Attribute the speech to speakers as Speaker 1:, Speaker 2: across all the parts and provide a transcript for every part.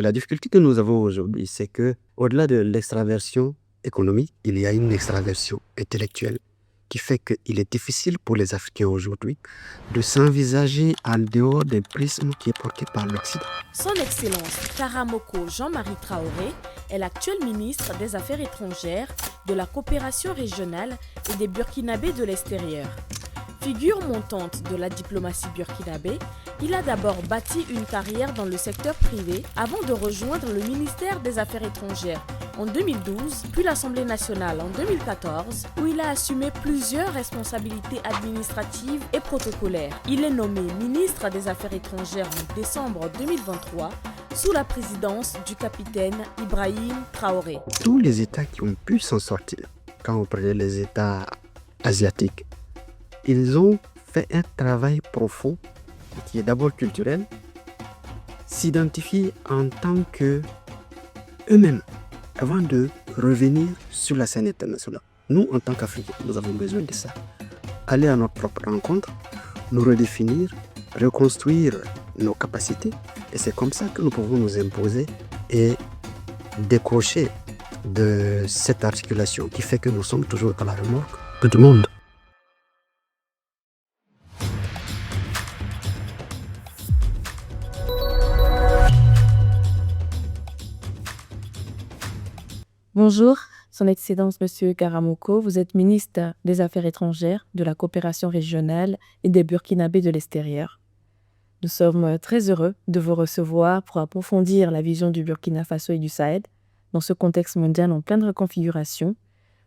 Speaker 1: La difficulté que nous avons aujourd'hui, c'est que au-delà de l'extraversion économique, il y a une extraversion intellectuelle qui fait qu'il est difficile pour les Africains aujourd'hui de s'envisager en dehors des prismes qui est porté par l'Occident.
Speaker 2: Son Excellence Karamoko Jean-Marie Traoré est l'actuel ministre des Affaires étrangères, de la coopération régionale et des Burkinabés de l'extérieur. Figure montante de la diplomatie burkinabé, il a d'abord bâti une carrière dans le secteur privé avant de rejoindre le ministère des Affaires étrangères en 2012, puis l'Assemblée nationale en 2014, où il a assumé plusieurs responsabilités administratives et protocolaires. Il est nommé ministre des Affaires étrangères en décembre 2023 sous la présidence du capitaine Ibrahim Traoré.
Speaker 1: Tous les États qui ont pu s'en sortir, quand on prenait les États asiatiques, ils ont fait un travail profond qui est d'abord culturel, s'identifier en tant que eux-mêmes avant de revenir sur la scène internationale. Nous, en tant qu'Africains, nous avons besoin de ça. Aller à notre propre rencontre, nous redéfinir, reconstruire nos capacités. Et c'est comme ça que nous pouvons nous imposer et décrocher de cette articulation qui fait que nous sommes toujours à la remorque de tout le monde.
Speaker 3: Bonjour, Son Excellence Monsieur Karamoko, vous êtes ministre des Affaires étrangères, de la coopération régionale et des Burkinabés de l'extérieur. Nous sommes très heureux de vous recevoir pour approfondir la vision du Burkina Faso et du Sahel dans ce contexte mondial en pleine reconfiguration.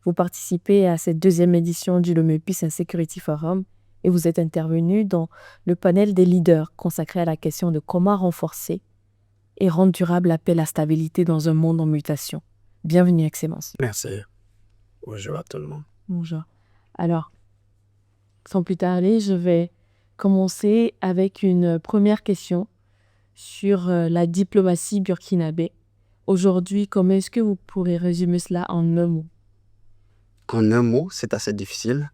Speaker 3: Vous participez à cette deuxième édition du Lomé Peace and Security Forum et vous êtes intervenu dans le panel des leaders consacré à la question de comment renforcer et rendre durable la paix et la stabilité dans un monde en mutation. Bienvenue, Excellence.
Speaker 1: Merci. Bonjour à tout le monde.
Speaker 3: Bonjour. Alors, sans plus tarder, je vais commencer avec une première question sur la diplomatie burkinabé. Aujourd'hui, comment est-ce que vous pourrez résumer cela en un mot?
Speaker 1: En un mot, c'est assez difficile,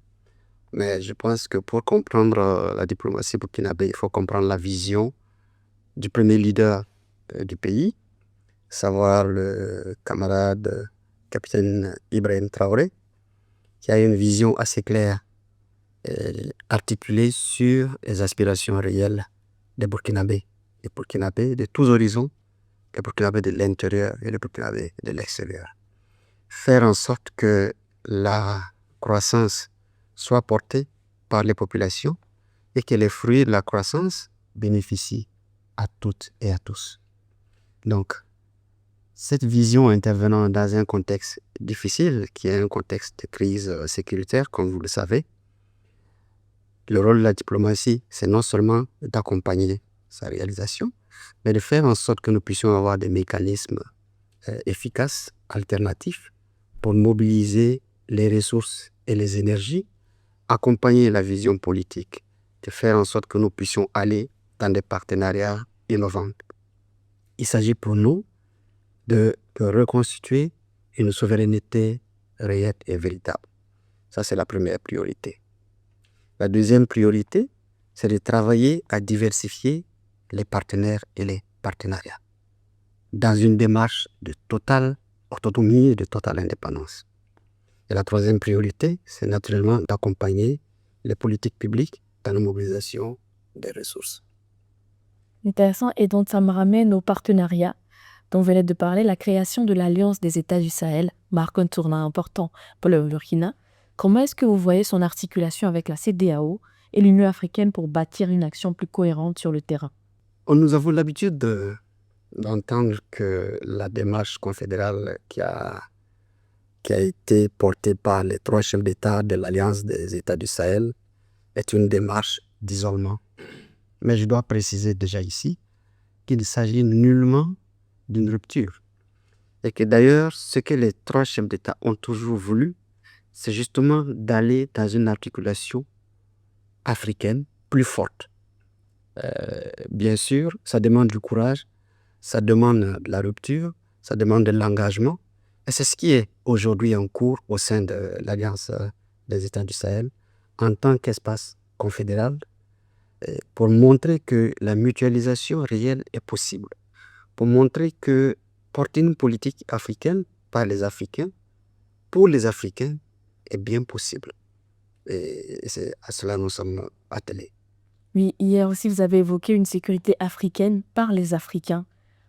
Speaker 1: mais je pense que pour comprendre la diplomatie burkinabé, il faut comprendre la vision du premier leader du pays, savoir le camarade capitaine Ibrahim Traoré, qui a une vision assez claire et articulée sur les aspirations réelles des Burkinabés. Les Burkinabés de tous horizons, les Burkinabés de l'intérieur et les Burkinabés de l'extérieur. Faire en sorte que la croissance soit portée par les populations et que les fruits de la croissance bénéficient à toutes et à tous. Donc, cette vision intervenant dans un contexte difficile, qui est un contexte de crise sécuritaire, comme vous le savez, le rôle de la diplomatie, c'est non seulement d'accompagner sa réalisation, mais de faire en sorte que nous puissions avoir des mécanismes efficaces, alternatifs, pour mobiliser les ressources et les énergies, accompagner la vision politique, de faire en sorte que nous puissions aller dans des partenariats innovants. Il s'agit pour nous de reconstituer une souveraineté réelle et véritable. Ça, c'est la première priorité. La deuxième priorité, c'est de travailler à diversifier les partenaires et les partenariats dans une démarche de totale autonomie et de totale indépendance. Et la troisième priorité, c'est naturellement d'accompagner les politiques publiques dans la mobilisation des ressources.
Speaker 3: Intéressant, et donc ça me ramène au partenariat dont vous venez de parler. La création de l'Alliance des États du Sahel marque un tournant important pour le Burkina. Comment est-ce que vous voyez son articulation avec la CEDEAO et l'Union africaine pour bâtir une action plus cohérente sur le terrain?
Speaker 1: Nous avons l'habitude d'entendre que la démarche confédérale qui a été portée par les 3 chefs d'État de l'Alliance des États du Sahel est une démarche d'isolement. Mais je dois préciser déjà ici qu'il ne s'agit nullement d'une rupture. Et que d'ailleurs, ce que les 3 chefs d'État ont toujours voulu, c'est justement d'aller dans une articulation africaine plus forte. Bien sûr, ça demande du courage, ça demande de la rupture, ça demande de l'engagement. Et c'est ce qui est aujourd'hui en cours au sein de l'Alliance des États du Sahel en tant qu'espace confédéral pour montrer que la mutualisation réelle est possible, pour montrer que porter une politique africaine par les Africains, pour les Africains, est bien possible. Et c'est à cela que nous sommes attelés.
Speaker 3: Oui, hier aussi, vous avez évoqué une sécurité africaine par les Africains.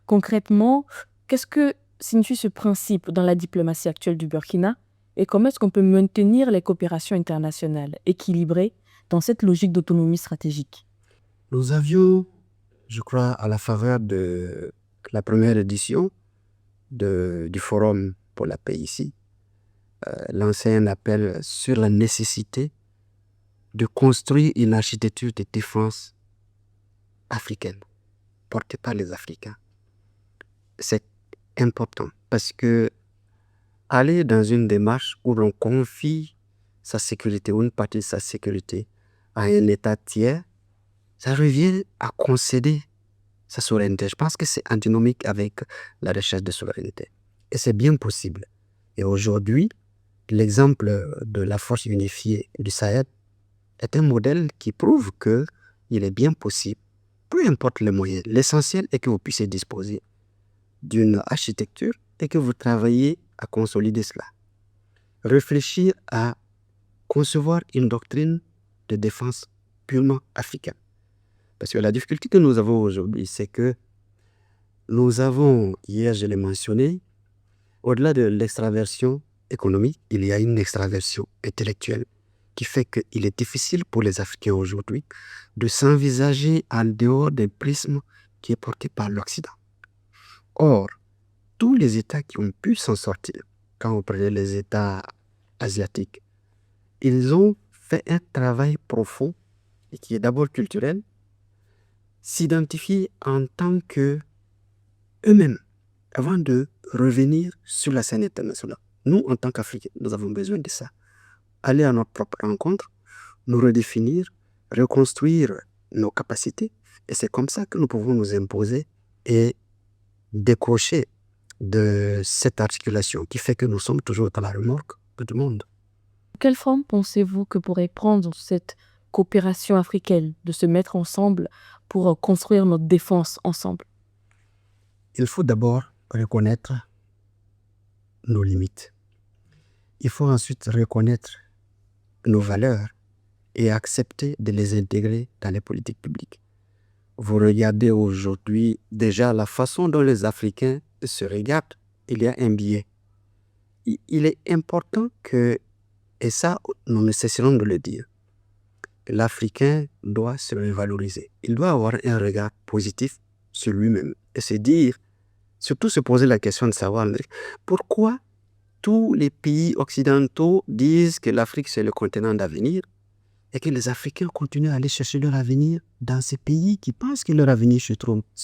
Speaker 3: Concrètement, qu'est-ce que signifie ce principe dans la diplomatie actuelle du Burkina et comment est-ce qu'on peut maintenir les coopérations internationales équilibrées dans cette logique d'autonomie stratégique?
Speaker 1: Nous avions, je crois, à la faveur de la première édition du Forum pour la paix ici, lancé un appel sur la nécessité de construire une architecture de défense africaine, portée par les Africains. C'est important parce que aller dans une démarche où l'on confie sa sécurité ou une partie de sa sécurité à un État tiers, ça revient à concéder sa souveraineté. Je pense que c'est antinomique avec la recherche de souveraineté. Et c'est bien possible. Et aujourd'hui, l'exemple de la force unifiée du Sahel est un modèle qui prouve qu'il est bien possible, peu importe les moyens. L'essentiel est que vous puissiez disposer d'une architecture et que vous travaillez à consolider cela. Réfléchir à concevoir une doctrine de défense purement africaine. Parce que la difficulté que nous avons aujourd'hui, c'est que nous avons, hier je l'ai mentionné, au-delà de l'extraversion économique, il y a une extraversion intellectuelle qui fait qu'il est difficile pour les Africains aujourd'hui de s'envisager en dehors des prismes qui est porté par l'Occident. Or, tous les États qui ont pu s'en sortir, quand vous prenez les États asiatiques, ils ont fait un travail profond et qui est d'abord culturel, s'identifier en tant que eux-mêmes avant de revenir sur la scène internationale. Nous, en tant qu'Africains, nous avons besoin de ça. Aller à notre propre rencontre, nous redéfinir, reconstruire nos capacités. Et c'est comme ça que nous pouvons nous imposer et décrocher de cette articulation qui fait que nous sommes toujours dans la remorque de tout le monde.
Speaker 3: Quelle forme pensez-vous que pourrait prendre cette coopération africaine de se mettre ensemble pour construire notre défense ensemble?
Speaker 1: Il faut d'abord reconnaître nos limites. Il faut ensuite reconnaître nos valeurs et accepter de les intégrer dans les politiques publiques. Vous regardez aujourd'hui déjà la façon dont les Africains se regardent, il y a un biais. Il est important que, et ça nous ne cesserons de le dire, l'Africain doit se revaloriser. Il doit avoir un regard positif sur lui-même et se dire, surtout se poser la question de savoir pourquoi tous les pays occidentaux disent que l'Afrique c'est le continent d'avenir et que les Africains continuent à aller chercher leur avenir dans ces pays qui pensent que leur avenir se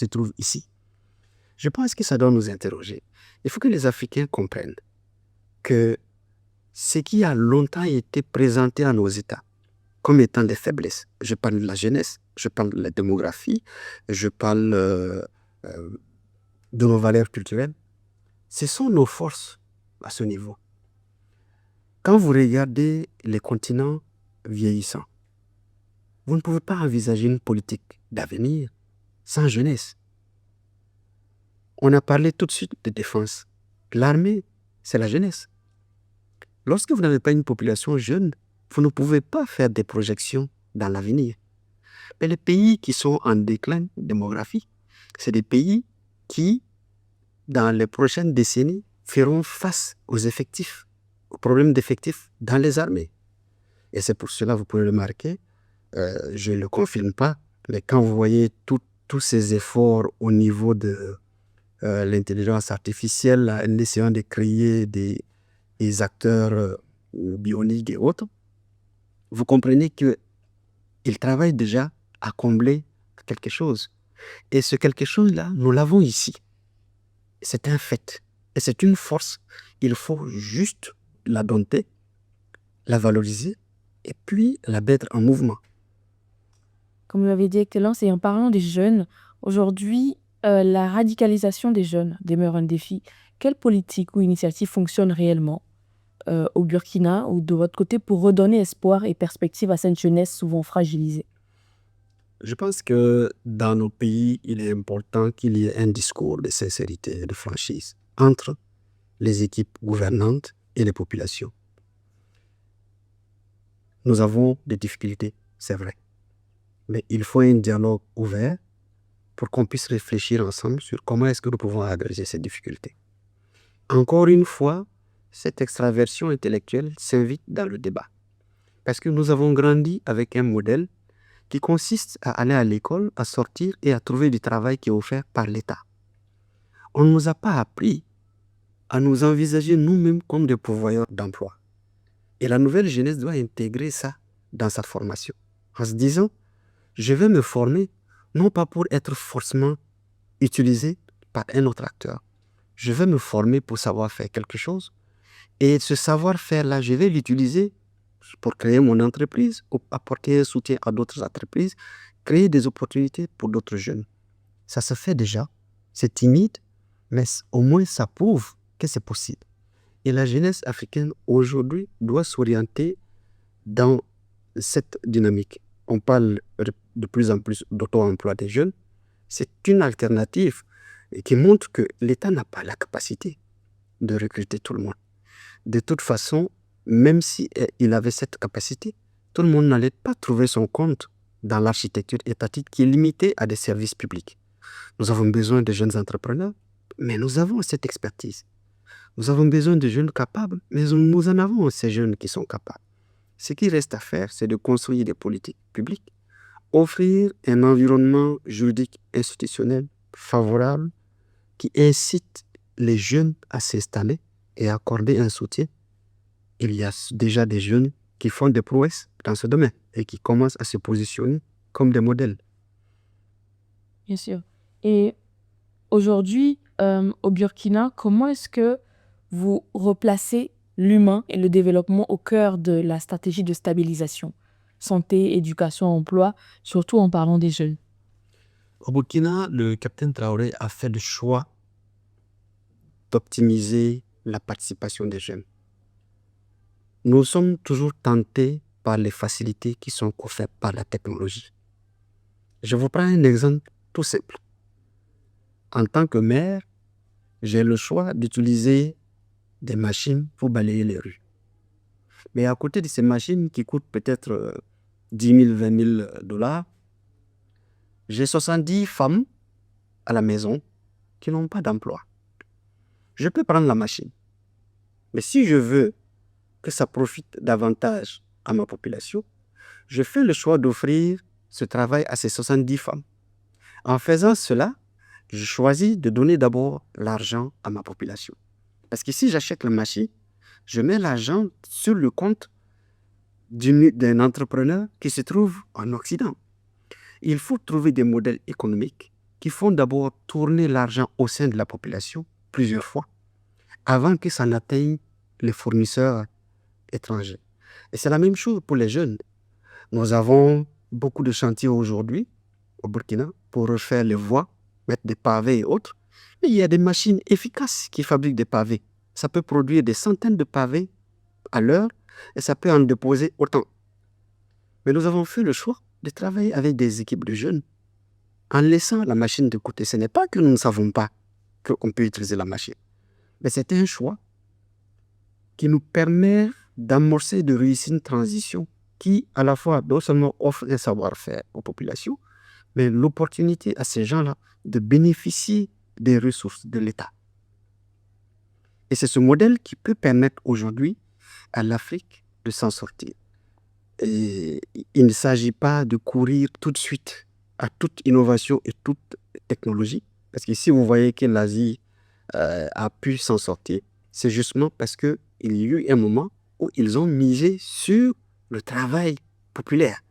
Speaker 1: trouve ici. Je pense que ça doit nous interroger. Il faut que les Africains comprennent que ce qui a longtemps été présenté à nos États comme étant des faiblesses, je parle de la jeunesse, je parle de la démographie, je parle de nos valeurs culturelles, ce sont nos forces à ce niveau. Quand vous regardez les continents vieillissants, vous ne pouvez pas envisager une politique d'avenir sans jeunesse. On a parlé tout de suite de défense. L'armée, c'est la jeunesse. Lorsque vous n'avez pas une population jeune, vous ne pouvez pas faire des projections dans l'avenir. Mais les pays qui sont en déclin démographique, c'est des pays qui, dans les prochaines décennies, feront face aux effectifs, aux problèmes d'effectifs dans les armées. Et c'est pour cela, vous pouvez le remarquer, je ne le confirme pas, mais quand vous voyez tous ces efforts au niveau de l'intelligence artificielle, en essayant de créer des acteurs bioniques et autres, vous comprenez qu'ils travaillent déjà à combler quelque chose. Et ce quelque chose-là, nous l'avons ici. C'est un fait. Et c'est une force. Il faut juste la dompter, la valoriser et puis la mettre en mouvement.
Speaker 3: Comme vous l'avez dit, Excellence, et en parlant des jeunes, aujourd'hui, la radicalisation des jeunes demeure un défi. Quelle politique ou initiative fonctionne réellement au Burkina ou de votre côté pour redonner espoir et perspective à cette jeunesse souvent fragilisée?
Speaker 1: Je pense que dans nos pays, il est important qu'il y ait un discours de sincérité et de franchise entre les équipes gouvernantes et les populations. Nous avons des difficultés, c'est vrai, mais il faut un dialogue ouvert pour qu'on puisse réfléchir ensemble sur comment est-ce que nous pouvons agréger ces difficultés. Encore une fois, cette extraversion intellectuelle s'invite dans le débat, parce que nous avons grandi avec un modèle qui consiste à aller à l'école, à sortir et à trouver du travail qui est offert par l'État. On ne nous a pas appris à nous envisager nous-mêmes comme des pourvoyeurs d'emploi. Et la nouvelle jeunesse doit intégrer ça dans sa formation, en se disant, je vais me former non pas pour être forcément utilisé par un autre acteur. Je vais me former pour savoir faire quelque chose. Et ce savoir-faire-là, je vais l'utiliser pour créer mon entreprise, ou apporter un soutien à d'autres entreprises, créer des opportunités pour d'autres jeunes. Ça se fait déjà. C'est timide, mais au moins ça prouve que c'est possible. Et la jeunesse africaine aujourd'hui doit s'orienter dans cette dynamique. On parle de plus en plus d'auto-emploi des jeunes. C'est une alternative qui montre que l'État n'a pas la capacité de recruter tout le monde. De toute façon, même si il avait cette capacité, tout le monde n'allait pas trouver son compte dans l'architecture étatique qui est limitée à des services publics. Nous avons besoin de jeunes entrepreneurs, mais nous avons cette expertise. Nous avons besoin de jeunes capables, mais nous en avons ces jeunes qui sont capables. Ce qui reste à faire, c'est de construire des politiques publiques, offrir un environnement juridique institutionnel favorable qui incite les jeunes à s'installer et à accorder un soutien. Il y a déjà des jeunes qui font des prouesses dans ce domaine et qui commencent à se positionner comme des modèles.
Speaker 3: Bien sûr. Et aujourd'hui, au Burkina, comment est-ce que vous replacez l'humain et le développement au cœur de la stratégie de stabilisation? Santé, éducation, emploi, surtout en parlant des jeunes.
Speaker 1: Au Burkina, le capitaine Traoré a fait le choix d'optimiser la participation des jeunes. Nous sommes toujours tentés par les facilités qui sont offertes par la technologie. Je vous prends un exemple tout simple. En tant que maire, j'ai le choix d'utiliser des machines pour balayer les rues. Mais à côté de ces machines qui coûtent peut-être 10 000, 20 000 $, j'ai 70 femmes à la maison qui n'ont pas d'emploi. Je peux prendre la machine. Mais si je veux que ça profite davantage à ma population, je fais le choix d'offrir ce travail à ces 70 femmes. En faisant cela, je choisis de donner d'abord l'argent à ma population. Parce que si j'achète la machine, je mets l'argent sur le compte d'un entrepreneur qui se trouve en Occident. Il faut trouver des modèles économiques qui font d'abord tourner l'argent au sein de la population plusieurs fois avant que ça n'atteigne les fournisseurs étrangers. Et c'est la même chose pour les jeunes. Nous avons beaucoup de chantiers aujourd'hui au Burkina pour refaire les voies, mettre des pavés et autres. Mais il y a des machines efficaces qui fabriquent des pavés. Ça peut produire des centaines de pavés à l'heure et ça peut en déposer autant. Mais nous avons fait le choix de travailler avec des équipes de jeunes en laissant la machine de côté. Ce n'est pas que nous ne savons pas qu'on peut utiliser la machine, mais c'est un choix qui nous permet d'amorcer, de réussir une transition qui, à la fois, non seulement offre un savoir-faire aux populations, mais l'opportunité à ces gens-là de bénéficier des ressources de l'État. Et c'est ce modèle qui peut permettre aujourd'hui à l'Afrique de s'en sortir. Et il ne s'agit pas de courir tout de suite à toute innovation et toute technologie, parce que si vous voyez que l'Asie a pu s'en sortir, c'est justement parce qu'il y a eu un moment où ils ont misé sur le travail populaire.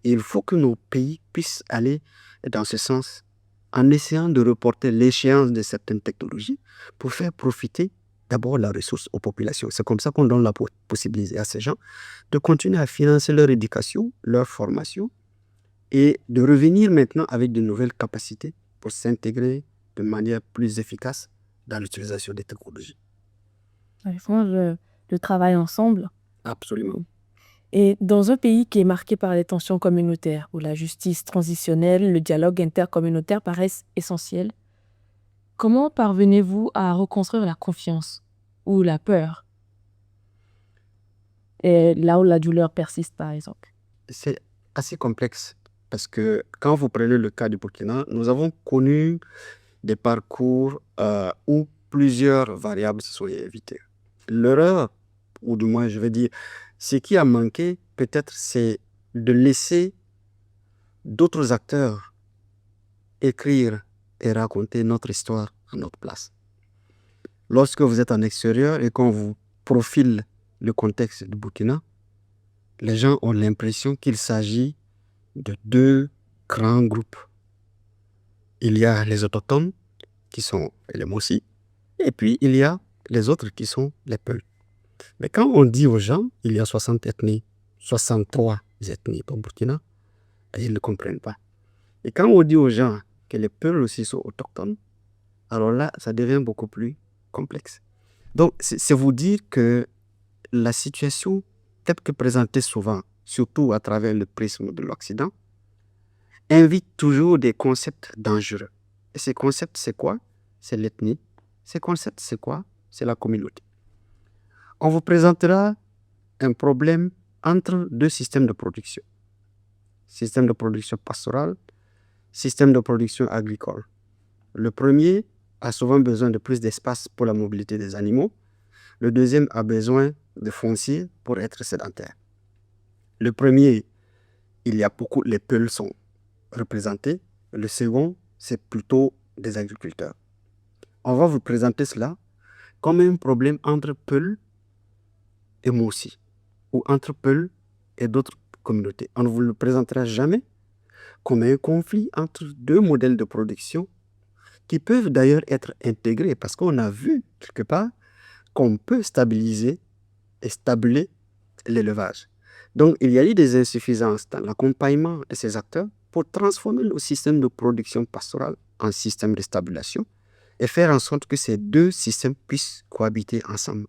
Speaker 1: Et il faut que nos pays puissent aller dans ce sens en essayant de reporter l'échéance de certaines technologies pour faire profiter d'abord la ressource aux populations. C'est comme ça qu'on donne la possibilité à ces gens de continuer à financer leur éducation, leur formation et de revenir maintenant avec de nouvelles capacités pour s'intégrer de manière plus efficace dans l'utilisation des technologies.
Speaker 3: Il faut le travail ensemble.
Speaker 1: Absolument.
Speaker 3: Et dans un pays qui est marqué par les tensions communautaires, où la justice transitionnelle, le dialogue intercommunautaire paraissent essentiels, comment parvenez-vous à reconstruire la confiance ou la peur, et là où la douleur persiste, par exemple?
Speaker 1: C'est assez complexe parce que quand vous prenez le cas du Burkina, nous avons connu des parcours où plusieurs variables se sont évitées. L'erreur, ou du moins je vais dire, ce qui a manqué peut-être, c'est de laisser d'autres acteurs écrire et raconter notre histoire à notre place. Lorsque vous êtes en extérieur et qu'on vous profile le contexte du Burkina, les gens ont l'impression qu'il s'agit de deux grands groupes. Il y a les autochtones, qui sont les Mossi, et puis il y a les autres qui sont les Peuls. Mais quand on dit aux gens, il y a 60 ethnies, 63 ethnies au Burkina, ils ne comprennent pas. Et quand on dit aux gens que les Peuls aussi sont autochtones, alors là, ça devient beaucoup plus complexe. Donc, c'est vous dire que la situation, telle que présentée souvent, surtout à travers le prisme de l'Occident, invite toujours des concepts dangereux. Et ces concepts, c'est quoi? C'est l'ethnie. Ces concepts, c'est quoi? C'est la communauté. On vous présentera un problème entre deux systèmes de production. Système de production pastorale, système de production agricole. Le premier a souvent besoin de plus d'espace pour la mobilité des animaux. Le deuxième a besoin de foncier pour être sédentaire. Le premier, il y a beaucoup, les Peuls sont représentés. Le second, c'est plutôt des agriculteurs. On va vous présenter cela comme un problème entre Peuls et Mossi, ou entre Peuls et d'autres communautés. On ne vous le présentera jamais comme un conflit entre deux modèles de production qui peuvent d'ailleurs être intégrés parce qu'on a vu quelque part qu'on peut stabiliser et stabler l'élevage. Donc, il y a eu des insuffisances dans l'accompagnement de ces acteurs pour transformer le système de production pastorale en système de stabilisation et faire en sorte que ces deux systèmes puissent cohabiter ensemble.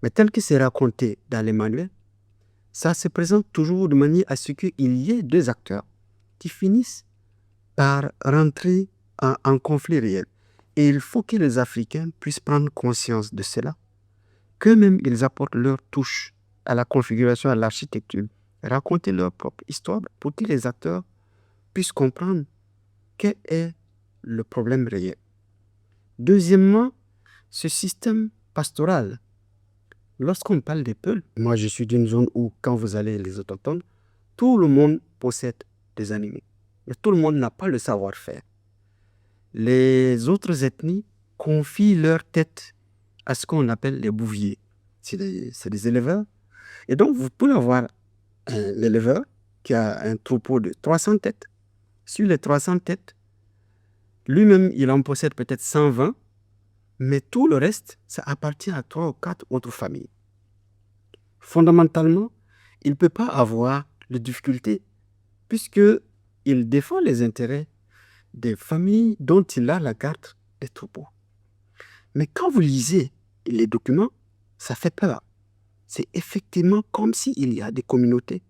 Speaker 1: Mais tel que c'est raconté dans les manuels, ça se présente toujours de manière à ce qu'il y ait deux acteurs qui finissent par rentrer en conflit réel. Et il faut que les Africains puissent prendre conscience de cela, qu'eux-mêmes ils apportent leur touche à la configuration, à l'architecture, raconter leur propre histoire pour que les acteurs puissent comprendre quel est le problème réel. Deuxièmement, ce système pastoral. Lorsqu'on parle des Peuls, moi je suis d'une zone où, quand vous allez les autochtones, tout le monde possède des animaux. Mais tout le monde n'a pas le savoir-faire. Les autres ethnies confient leur tête à ce qu'on appelle les bouviers. C'est des éleveurs. Et donc, vous pouvez avoir l'éleveur qui a un troupeau de 300 têtes. Sur les 300 têtes, lui-même, il en possède peut-être 120, mais tout le reste, ça appartient à 3 ou 4 autres familles. Fondamentalement, il ne peut pas avoir de difficultés puisqu'il défend les intérêts des familles dont il a la garde des troupeaux. Mais quand vous lisez les documents, ça fait peur. C'est effectivement comme s'il y a des communautés.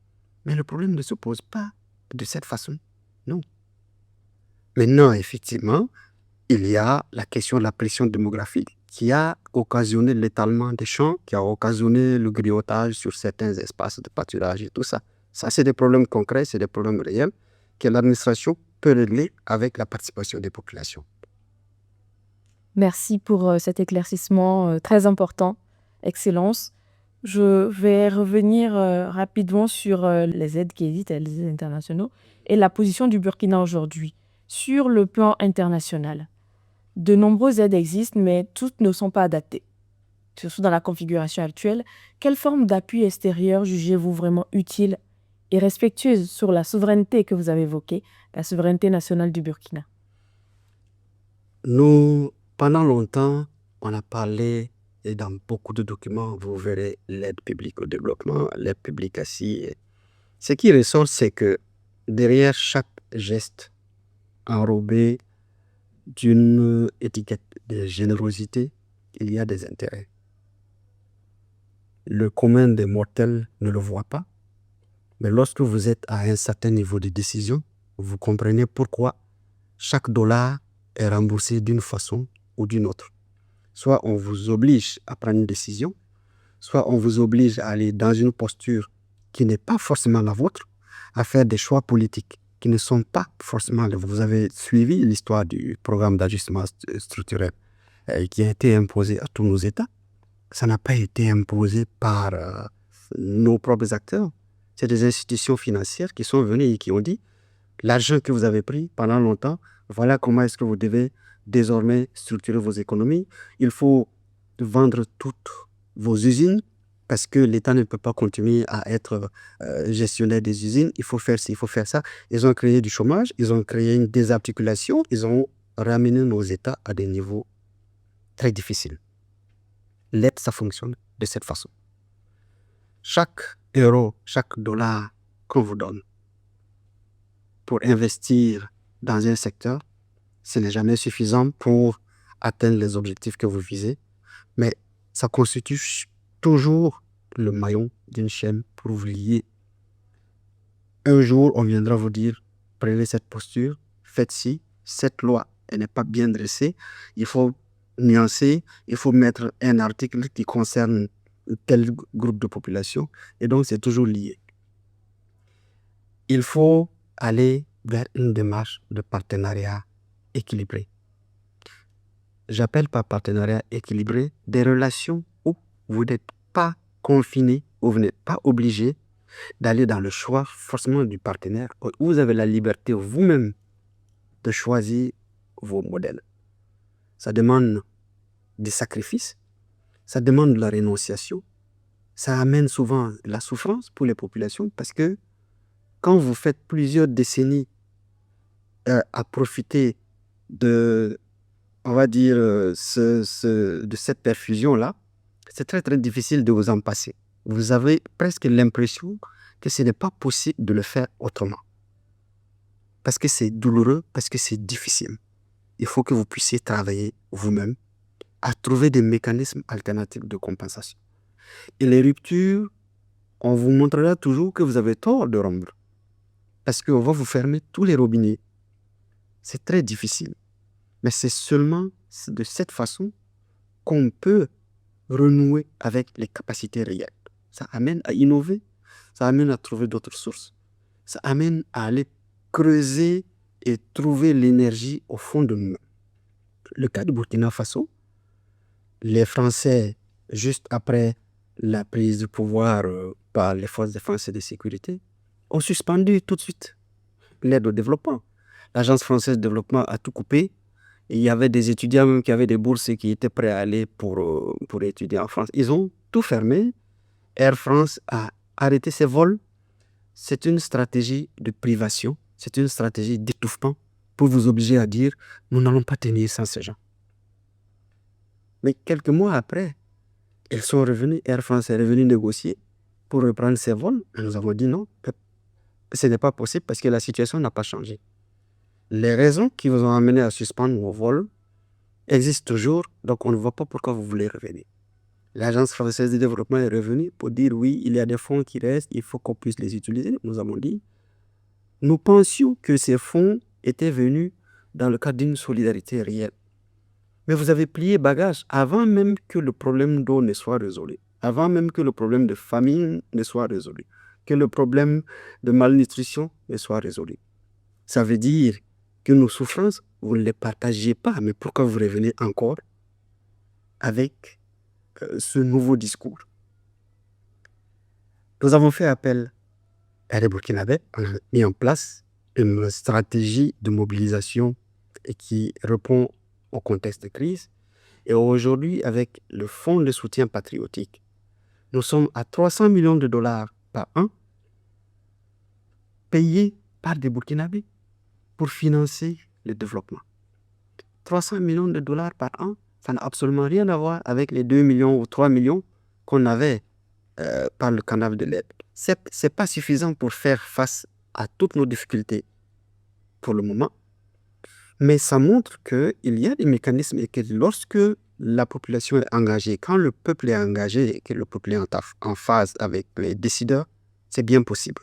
Speaker 1: Mais le problème ne se pose pas de cette façon. Non. Maintenant, effectivement, il y a la question de la pression démographique qui a occasionné l'étalement des champs, qui a occasionné le grillottage sur certains espaces de pâturage et tout ça. Ça, c'est des problèmes concrets, c'est des problèmes réels que l'administration peut régler avec la participation des populations.
Speaker 3: Merci pour cet éclaircissement très important. Excellence. Je vais revenir rapidement sur les aides qui existent, les aides internationaux, et la position du Burkina aujourd'hui. Sur le plan international, de nombreuses aides existent, mais toutes ne sont pas adaptées. Surtout dans la configuration actuelle, quelle forme d'appui extérieur jugez-vous vraiment utile et respectueuse sur la souveraineté que vous avez évoquée, la souveraineté nationale du Burkina?
Speaker 1: Nous, pendant longtemps, on a parlé, et dans beaucoup de documents, vous verrez l'aide publique au développement, l'aide publique à ci. Ce qui ressort, c'est que derrière chaque geste enrobé d'une étiquette de générosité, il y a des intérêts. Le commun des mortels ne le voit pas, Mais lorsque vous êtes à un certain niveau de décision, vous comprenez pourquoi chaque dollar est remboursé d'une façon ou d'une autre. Soit on vous oblige à prendre une décision, soit on vous oblige à aller dans une posture qui n'est pas forcément la vôtre, à faire des choix politiques qui ne sont pas forcément les vôtres. Vous avez suivi l'histoire du programme d'ajustement structurel qui a été imposé à tous nos États. Ça n'a pas été imposé par nos propres acteurs. C'est des institutions financières qui sont venues et qui ont dit l'argent que vous avez pris pendant longtemps, voilà comment est-ce que vous devez désormais structurer vos économies. Il faut vendre toutes vos usines parce que l'État ne peut pas continuer à être gestionnaire des usines. Il faut faire ci, il faut faire ça. Ils ont créé du chômage, ils ont créé une désarticulation, ils ont ramené nos États à des niveaux très difficiles. L'aide, ça fonctionne de cette façon. Chaque euro, chaque dollar qu'on vous donne pour investir dans un secteur, ce n'est jamais suffisant pour atteindre les objectifs que vous visez, mais ça constitue toujours le maillon d'une chaîne pour vous lier. Un jour, on viendra vous dire, prenez cette posture, faites ci, cette loi, elle n'est pas bien dressée, il faut nuancer, il faut mettre un article qui concerne tel groupe de population, et donc c'est toujours lié. Il faut aller vers une démarche de partenariat équilibré. J'appelle par partenariat équilibré des relations où vous n'êtes pas confiné, où vous n'êtes pas obligé d'aller dans le choix forcément du partenaire, où vous avez la liberté vous-même de choisir vos modèles. Ça demande des sacrifices, ça demande de la rénonciation, ça amène souvent la souffrance pour les populations parce que quand vous faites plusieurs décennies à profiter de, on va dire, de cette perfusion-là, c'est très très difficile de vous en passer. Vous avez presque l'impression que ce n'est pas possible de le faire autrement. Parce que c'est douloureux, parce que c'est difficile. Il faut que vous puissiez travailler vous-même à trouver des mécanismes alternatifs de compensation. Et les ruptures, on vous montrera toujours que vous avez tort de rompre. Parce qu'on va vous fermer tous les robinets. C'est très difficile. Mais c'est seulement de cette façon qu'on peut renouer avec les capacités réelles. Ça amène à innover, ça amène à trouver d'autres sources, ça amène à aller creuser et trouver l'énergie au fond de nous. Le cas du Burkina Faso, les Français, juste après la prise de pouvoir par les forces de défense et de sécurité, ont suspendu tout de suite l'aide au développement. L'Agence française de développement a tout coupé. Et il y avait des étudiants même qui avaient des bourses et qui étaient prêts à aller pour étudier en France. Ils ont tout fermé. Air France a arrêté ses vols. C'est une stratégie de privation, c'est une stratégie d'étouffement pour vous obliger à dire « nous n'allons pas tenir sans ces gens ». Mais quelques mois après, ils sont revenus, Air France est revenu négocier pour reprendre ses vols. Et nous avons dit non, ce n'est pas possible parce que la situation n'a pas changé. Les raisons qui vous ont amené à suspendre vos vols existent toujours, donc on ne voit pas pourquoi vous voulez revenir. L'Agence française de développement est revenue pour dire oui, il y a des fonds qui restent, il faut qu'on puisse les utiliser. Nous avons dit, nous pensions que ces fonds étaient venus dans le cadre d'une solidarité réelle. Mais vous avez plié bagage avant même que le problème d'eau ne soit résolu, avant même que le problème de famine ne soit résolu, que le problème de malnutrition ne soit résolu. Ça veut dire que nos souffrances, vous ne les partagez pas, mais pourquoi vous revenez encore avec ce nouveau discours? Nous avons fait appel à les Burkinabés, on a mis en place une stratégie de mobilisation qui répond au contexte de crise. Et aujourd'hui, avec le fonds de soutien patriotique, nous sommes à 300 millions de dollars par an payés par des Burkinabés pour financer le développement. 300 millions de dollars par an, ça n'a absolument rien à voir avec les 2 millions ou 3 millions qu'on avait par le canal de l'aide. Ce n'est pas suffisant pour faire face à toutes nos difficultés pour le moment, mais ça montre qu'il y a des mécanismes et que lorsque la population est engagée, quand le peuple est engagé et que le peuple est en phase avec les décideurs, c'est bien possible.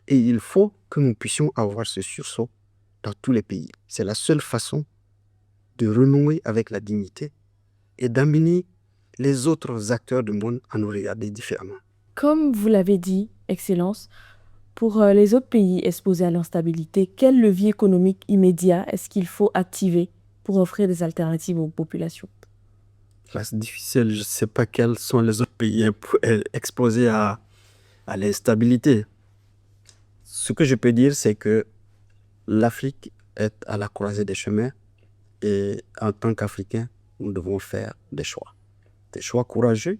Speaker 1: Et il faut que nous puissions avoir ce sursaut dans tous les pays. C'est la seule façon de renouer avec la dignité et d'amener les autres acteurs du monde à nous regarder différemment.
Speaker 3: Comme vous l'avez dit, Excellence, pour les autres pays exposés à l'instabilité, quel levier économique immédiat est-ce qu'il faut activer pour offrir des alternatives aux populations?
Speaker 1: Là, c'est difficile, je ne sais pas quels sont les autres pays exposés à l'instabilité. Ce que je peux dire, c'est que l'Afrique est à la croisée des chemins et en tant qu'Africains, nous devons faire des choix courageux,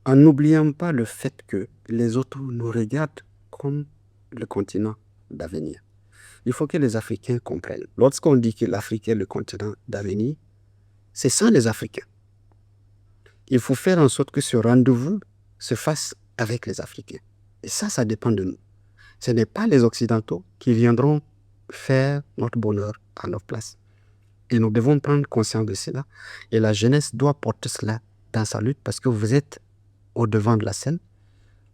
Speaker 1: en n'oubliant pas le fait que les autres nous regardent comme le continent d'avenir. Il faut que les Africains comprennent. Lorsqu'on dit que l'Afrique est le continent d'avenir, c'est ça les Africains. Il faut faire en sorte que ce rendez-vous se fasse avec les Africains. Et ça dépend de nous. Ce n'est pas les Occidentaux qui viendront faire notre bonheur à notre place. Et nous devons prendre conscience de cela. Et la jeunesse doit porter cela dans sa lutte parce que vous êtes au devant de la scène.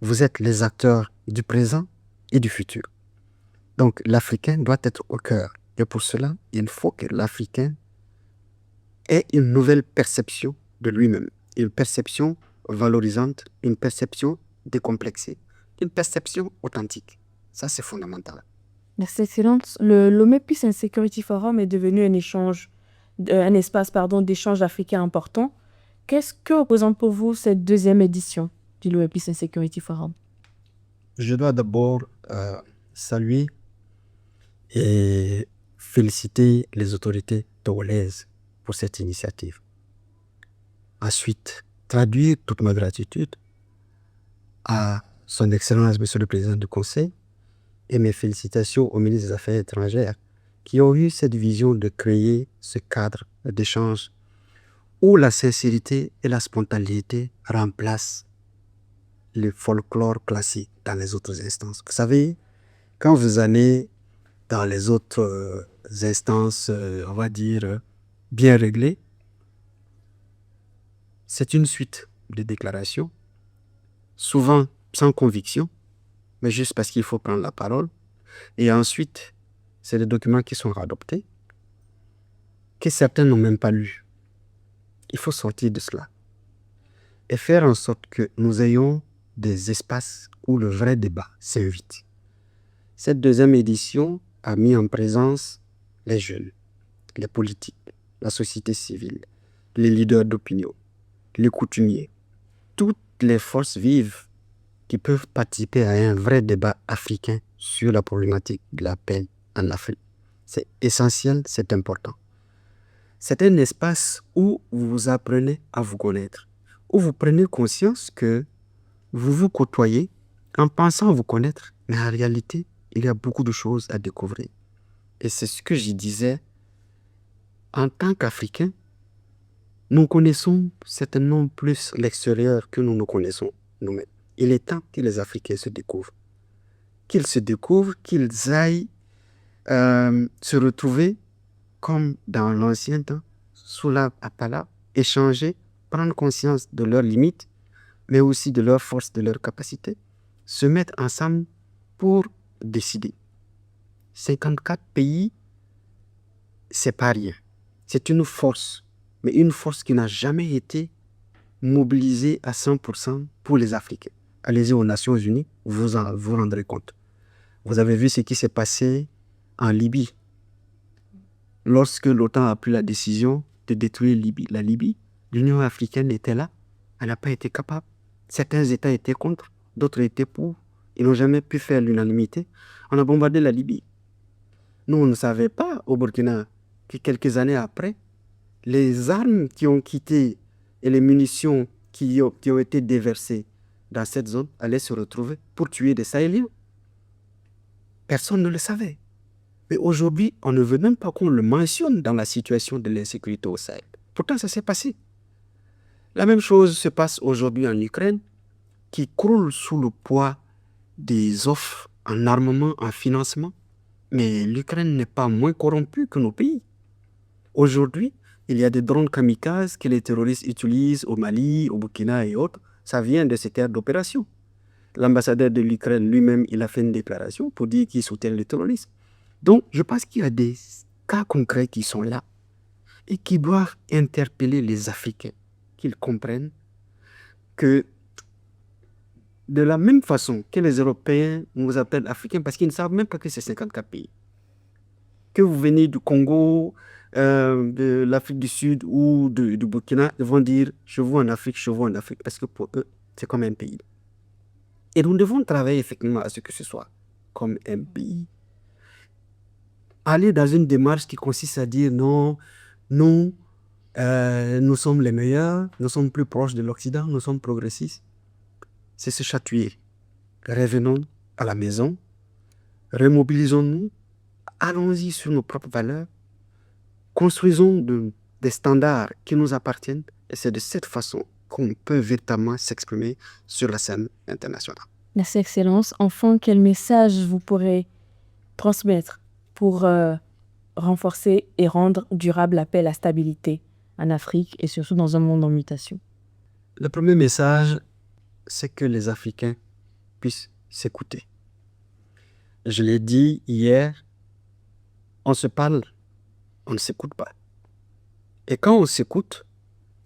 Speaker 1: Vous êtes les acteurs du présent et du futur. Donc l'Africain doit être au cœur. Et pour cela, il faut que l'Africain ait une nouvelle perception de lui-même. Une perception valorisante, une perception décomplexée, une perception authentique. Ça, c'est fondamental.
Speaker 3: Merci, Excellence. Le Lomé Peace and Security Forum est devenu un espace d'échange africain important. Qu'est-ce que représente pour vous cette deuxième édition du Lomé Peace and Security Forum?
Speaker 1: Je dois d'abord saluer et féliciter les autorités togolaises pour cette initiative. Ensuite, traduire toute ma gratitude à Son Excellence, Monsieur le Président du Conseil, et mes félicitations au ministre des Affaires étrangères qui ont eu cette vision de créer ce cadre d'échange où la sincérité et la spontanéité remplacent le folklore classique dans les autres instances. Vous savez, quand vous allez dans les autres instances, on va dire, bien réglées, c'est une suite de déclarations, souvent sans conviction, mais juste parce qu'il faut prendre la parole. Et ensuite, c'est des documents qui sont adoptés, que certains n'ont même pas lus. Il faut sortir de cela et faire en sorte que nous ayons des espaces où le vrai débat s'invite. Cette deuxième édition a mis en présence les jeunes, les politiques, la société civile, les leaders d'opinion, les coutumiers, toutes les forces vives qui peuvent participer à un vrai débat africain sur la problématique de la paix en Afrique. C'est essentiel, c'est important. C'est un espace où vous apprenez à vous connaître, où vous prenez conscience que vous vous côtoyez en pensant vous connaître, mais en réalité, il y a beaucoup de choses à découvrir. Et c'est ce que je disais, en tant qu'Africains, nous connaissons certainement plus l'extérieur que nous nous connaissons nous-mêmes. Il est temps que les Africains se découvrent. Qu'ils aillent se retrouver comme dans l'ancien temps, sous la Appala, échanger, prendre conscience de leurs limites, mais aussi de leurs forces, de leurs capacités, se mettre ensemble pour décider. 54 pays, c'est pas rien. C'est une force, mais une force qui n'a jamais été mobilisée à 100% pour les Africains. Allez-y aux Nations Unies, vous vous rendrez compte. Vous avez vu ce qui s'est passé en Libye. Lorsque l'OTAN a pris la décision de détruire la Libye, l'Union africaine était là. Elle n'a pas été capable. Certains États étaient contre, d'autres étaient pour. Ils n'ont jamais pu faire l'unanimité. On a bombardé la Libye. Nous, on ne savait pas au Burkina que quelques années après, les armes qui ont quitté et les munitions qui ont été déversées dans cette zone allaient se retrouver pour tuer des Sahéliens. Personne ne le savait. Mais aujourd'hui, on ne veut même pas qu'on le mentionne dans la situation de l'insécurité au Sahel. Pourtant, ça s'est passé. La même chose se passe aujourd'hui en Ukraine, qui croule sous le poids des offres en armement, en financement. Mais l'Ukraine n'est pas moins corrompue que nos pays. Aujourd'hui, il y a des drones kamikazes que les terroristes utilisent au Mali, au Burkina et autres. Ça vient de ces terres d'opération. L'ambassadeur de l'Ukraine lui-même, il a fait une déclaration pour dire qu'il soutient le terrorisme. Donc, je pense qu'il y a des cas concrets qui sont là et qui doivent interpeller les Africains, qu'ils comprennent que de la même façon que les Européens nous appellent Africains, parce qu'ils ne savent même pas que c'est 54 pays, que vous venez du Congo, de l'Afrique du Sud ou du Burkina, ils vont dire « je vous en Afrique, je vous en Afrique », parce que pour eux, c'est comme un pays. Et nous devons travailler effectivement à ce que ce soit comme un pays. Aller dans une démarche qui consiste à dire non, nous sommes les meilleurs, nous sommes plus proches de l'Occident, nous sommes progressistes. C'est se chatouiller. Revenons à la maison, remobilisons-nous, allons-y sur nos propres valeurs, construisons des standards qui nous appartiennent et c'est de cette façon qu'on peut véritablement s'exprimer sur la scène internationale.
Speaker 3: Merci, Excellence. Enfin, quel message vous pourrez transmettre pour renforcer et rendre durable la paix et la stabilité en Afrique et surtout dans un monde en mutation?
Speaker 1: Le premier message, c'est que les Africains puissent s'écouter. Je l'ai dit hier, on se parle, on ne s'écoute pas. Et quand on s'écoute,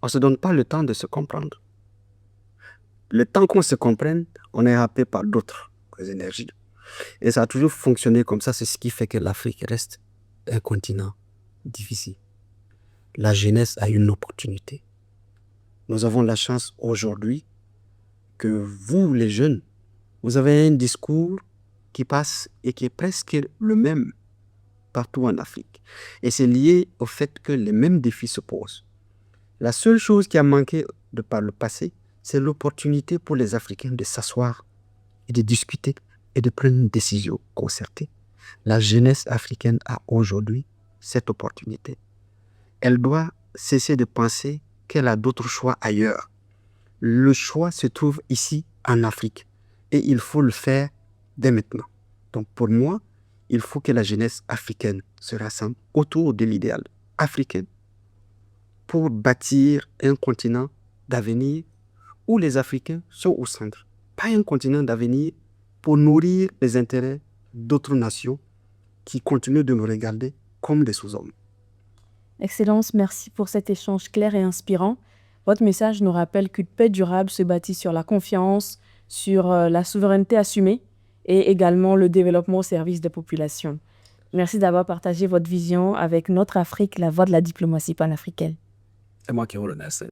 Speaker 1: on ne se donne pas le temps de se comprendre. Le temps qu'on se comprenne, on est happé par d'autres énergies. Et ça a toujours fonctionné comme ça, c'est ce qui fait que l'Afrique reste un continent difficile. La jeunesse a une opportunité. Nous avons la chance aujourd'hui que vous, les jeunes, vous avez un discours qui passe et qui est presque le même partout en Afrique. Et c'est lié au fait que les mêmes défis se posent. La seule chose qui a manqué de par le passé, c'est l'opportunité pour les Africains de s'asseoir et de discuter et de prendre une décision concertée. La jeunesse africaine a aujourd'hui cette opportunité. Elle doit cesser de penser qu'elle a d'autres choix ailleurs. Le choix se trouve ici, en Afrique. Et il faut le faire dès maintenant. Donc pour moi, il faut que la jeunesse africaine se rassemble autour de l'idéal africain pour bâtir un continent d'avenir où les Africains sont au centre. Pas un continent d'avenir pour nourrir les intérêts d'autres nations qui continuent de nous regarder comme des sous-hommes.
Speaker 3: Excellence, merci pour cet échange clair et inspirant. Votre message nous rappelle qu'une paix durable se bâtit sur la confiance, sur la souveraineté assumée et également le développement au service des populations. Merci d'avoir partagé votre vision avec Notre Afrique, la voix de la diplomatie panafricaine.
Speaker 1: C'est moi qui vous remercie.